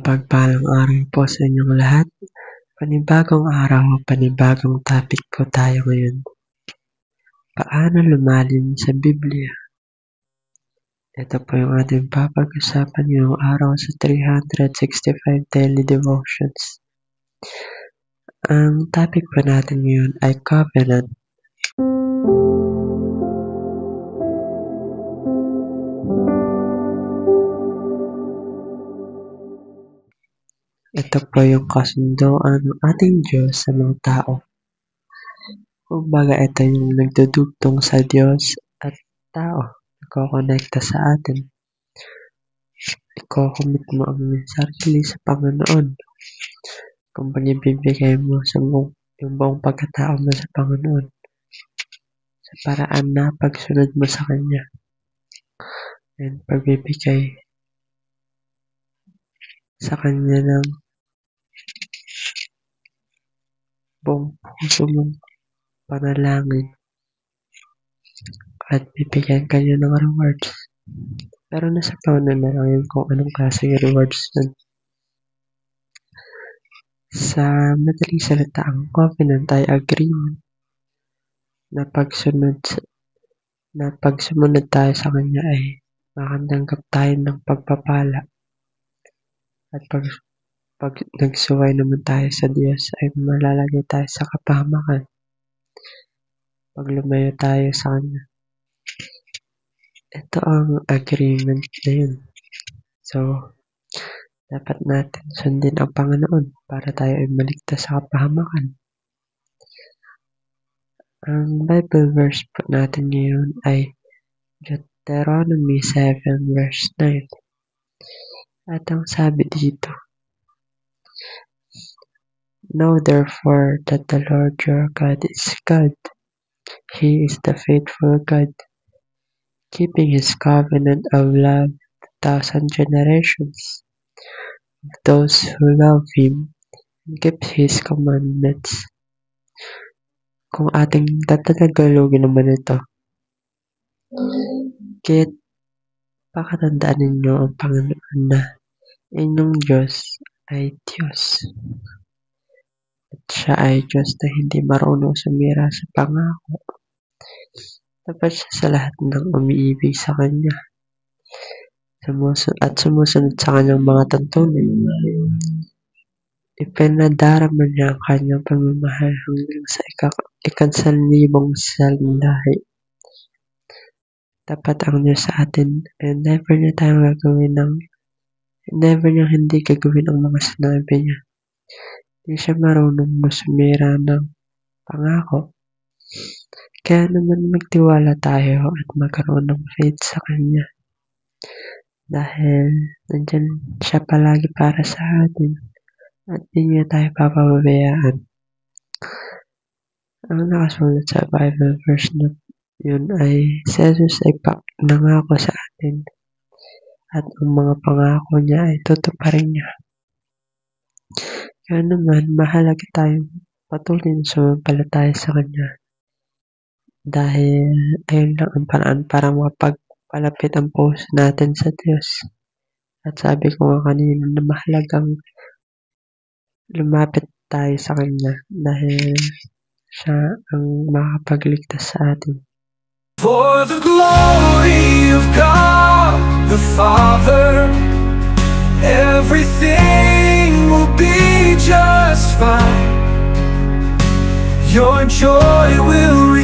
Mapagpalang araw po sa inyong lahat. Panibagong araw, panibagong topic po tayo ngayon. Paano lumalim sa Biblia? Ito po yung ating papag-usapan ngayong araw sa 365 Daily Devotions. Ang topic po natin ngayon ay Covenant. Ito po yung kasunduan ng ating Diyos sa mga tao. Kumbaga, ito yung nagdudugtong sa Diyos at tao. Nagkokonekta sa atin. Iko-commit mo ang sarili sa Panginoon. Kung pagbibigay mo sa yung buong pagkatao mo sa Panginoon. Sa paraan na pagsunod mo sa Kanya. And pagbibigay sa Kanya ng buong puso mong panalangin at bibigyan kayo ng rewards. Pero nasa Panginoon na lang yun kung anong klaseng rewards nun. Sa madaling salita, ang covenant ay agreement na pag sumunod tayo sa Kanya ay makatanggap tayo ng pagpapala. At pag nagsuway naman tayo sa Diyos ay malalagay tayo sa kapahamakan. Pag lumayo tayo sa Kanya. Ito ang agreement na yun. So, dapat natin sundin ang Panginoon para tayo ay maligtas sa kapahamakan. Ang Bible verse po natin ngayon ay Deuteronomy 7 verse 9. At ang sabi dito, Know therefore that the Lord your God is God. He is the faithful God, keeping His covenant of love 1,000 generations of those who love Him and keep His commandments. Kung ating tatanagalogin naman ito, kaya't pakatandaan ninyo ang Panginoon na inyong Diyos ay Diyos. At siya ay Diyos na hindi marunong sumira sa pangako. Dapat siya sa lahat ng umiibig sa Kanya at sumusunod sa Kanyang mga tuntunin. Ipinadarama niya ang Kanyang pagmamahal hanggang sa ikansalibong sandahi. Dapat ang Diyos sa atin ay never niya hindi gagawin ang mga sinabi niya. Hindi siya marunong sumira ng pangako. Kaya naman magtiwala tayo at magkaroon ng faith sa Kanya. Dahil nandyan siya palagi para sa atin at hindi niya tayo papabayaan. Ang nakasulat sa Bible verse na yun ay si Jesus ay nangako sa atin at ang mga pangako niya ay tutuparin niya. Kaya naman, mahalaga tayong patuloy na sumampalataya sa Kanya. Dahil ayun lang ang paraan para mapagpalapit ang puso natin sa Diyos. At sabi ko nga kanina na mahalagang lumapit tayo sa Kanya dahil siya ang makapagligtas sa atin. For the glory of God the Father, everything will be just fine. Your joy will